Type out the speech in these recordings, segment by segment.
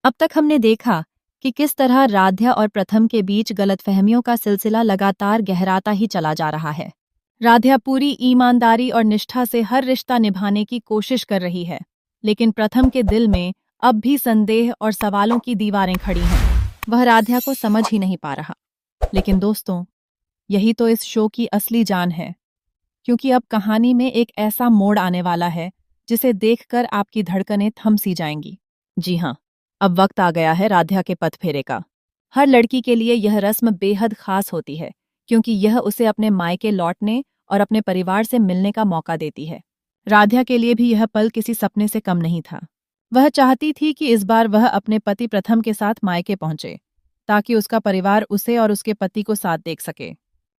अब तक हमने देखा कि किस तरह राध्या और प्रथम के बीच गलतफहमियों का सिलसिला लगातार गहराता ही चला जा रहा है। राध्या पूरी ईमानदारी और निष्ठा से हर रिश्ता निभाने की कोशिश कर रही है, लेकिन प्रथम के दिल में अब भी संदेह और सवालों की दीवारें खड़ी हैं। वह राध्या को समझ ही नहीं पा रहा। लेकिन दोस्तों, यही तो इस शो की असली जान है, क्योंकि अब कहानी में एक ऐसा मोड़ आने वाला है जिसे देखकर आपकी धड़कनें थम सी जाएंगी। जी हाँ, अब वक्त आ गया है राध्या के पथ फेरे का। हर लड़की के लिए यह रस्म बेहद खास होती है, क्योंकि यह उसे अपने मायके लौटने और अपने परिवार से मिलने का मौका देती है। राध्या के लिए भी यह पल किसी सपने से कम नहीं था। वह चाहती थी कि इस बार वह अपने पति प्रथम के साथ मायके पहुंचे, ताकि उसका परिवार उसे और उसके पति को साथ देख सके।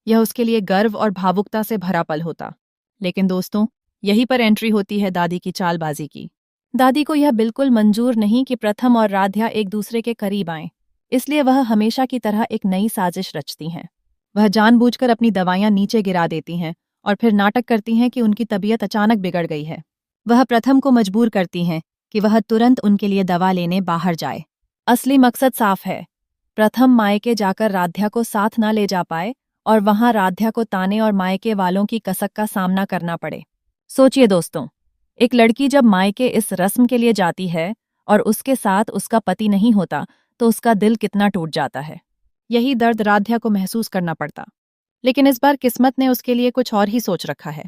यह उसके लिए गर्व और भावुकता से भरा पल होता। लेकिन दोस्तों, यहीं पर एंट्री होती है दादी की चालबाजी की। दादी को यह बिल्कुल मंजूर नहीं कि प्रथम और राध्या एक दूसरे के करीब आएं, इसलिए वह हमेशा की तरह एक नई साजिश रचती हैं। वह जानबूझकर अपनी दवाइयां नीचे गिरा देती हैं और फिर नाटक करती हैं कि उनकी तबीयत अचानक बिगड़ गई है। वह प्रथम को मजबूर करती हैं कि वह तुरंत उनके लिए दवा लेने बाहर जाए। असली मकसद साफ है, प्रथम मायके जाकर राध्या को साथ ना ले जा पाए और वहां राध्या को ताने और मायके वालों की कसक का सामना करना पड़े। सोचिए दोस्तों, एक लड़की जब मायके इस रस्म के लिए जाती है और उसके साथ उसका पति नहीं होता, तो उसका दिल कितना टूट जाता है। यही दर्द राध्या को महसूस करना पड़ता। लेकिन इस बार किस्मत ने उसके लिए कुछ और ही सोच रखा है।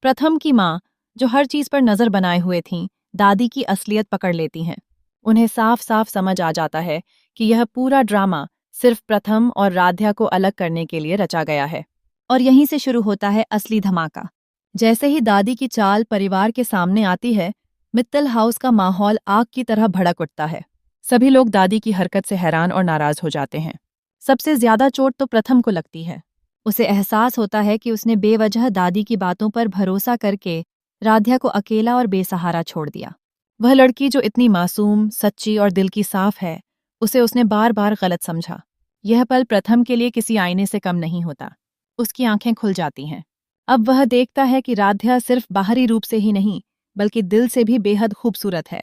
प्रथम की माँ, जो हर चीज पर नजर बनाए हुए थीं, दादी की असलियत पकड़ लेती हैं। उन्हें साफ साफ समझ आ जाता है कि यह पूरा ड्रामा सिर्फ प्रथम और राध्या को अलग करने के लिए रचा गया है। और यहीं से शुरू होता है असली धमाका। जैसे ही दादी की चाल परिवार के सामने आती है, मित्तल हाउस का माहौल आग की तरह भड़क उठता है। सभी लोग दादी की हरकत से हैरान और नाराज हो जाते हैं। सबसे ज्यादा चोट तो प्रथम को लगती है। उसे एहसास होता है कि उसने बेवजह दादी की बातों पर भरोसा करके राध्या को अकेला और बेसहारा छोड़ दिया। वह लड़की जो इतनी मासूम, सच्ची और दिल की साफ है, उसे उसने बार बार गलत समझा। यह पल प्रथम के लिए किसी आईने से कम नहीं होता। उसकी आंखें खुल जाती हैं। अब वह देखता है कि राध्या सिर्फ बाहरी रूप से ही नहीं, बल्कि दिल से भी बेहद खूबसूरत है।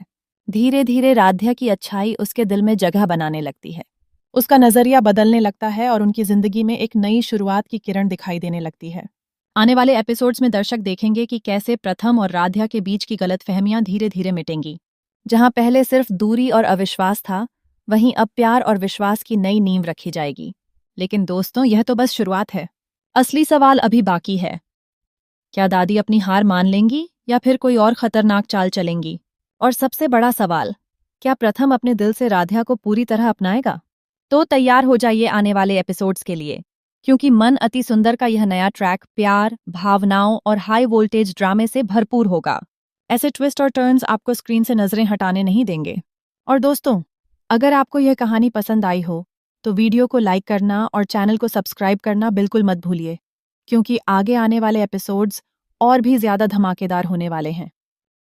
धीरे धीरे राध्या की अच्छाई उसके दिल में जगह बनाने लगती है। उसका नजरिया बदलने लगता है और उनकी जिंदगी में एक नई शुरुआत की किरण दिखाई देने लगती है। आने वाले एपिसोड्स में दर्शक देखेंगे कि कैसे प्रथम और राध्या के बीच की गलतफहमियां धीरे धीरे मिटेंगी। जहां पहले सिर्फ दूरी और अविश्वास था, वहीं अब प्यार और विश्वास की नई नींव रखी जाएगी। लेकिन दोस्तों, यह तो बस शुरुआत है। असली सवाल अभी बाकी है। क्या दादी अपनी हार मान लेंगी या फिर कोई और खतरनाक चाल चलेंगी? और सबसे बड़ा सवाल, क्या प्रथम अपने दिल से राध्या को पूरी तरह अपनाएगा? तो तैयार हो जाइए आने वाले एपिसोड्स के लिए, क्योंकि मन अति सुंदर का यह नया ट्रैक प्यार, भावनाओं और हाई वोल्टेज ड्रामे से भरपूर होगा। ऐसे ट्विस्ट और टर्न्स आपको स्क्रीन से नजरें हटाने नहीं देंगे। और दोस्तों, अगर आपको यह कहानी पसंद आई हो, तो वीडियो को लाइक करना और चैनल को सब्सक्राइब करना बिल्कुल मत भूलिए, क्योंकि आगे आने वाले एपिसोड्स और भी ज्यादा धमाकेदार होने वाले हैं।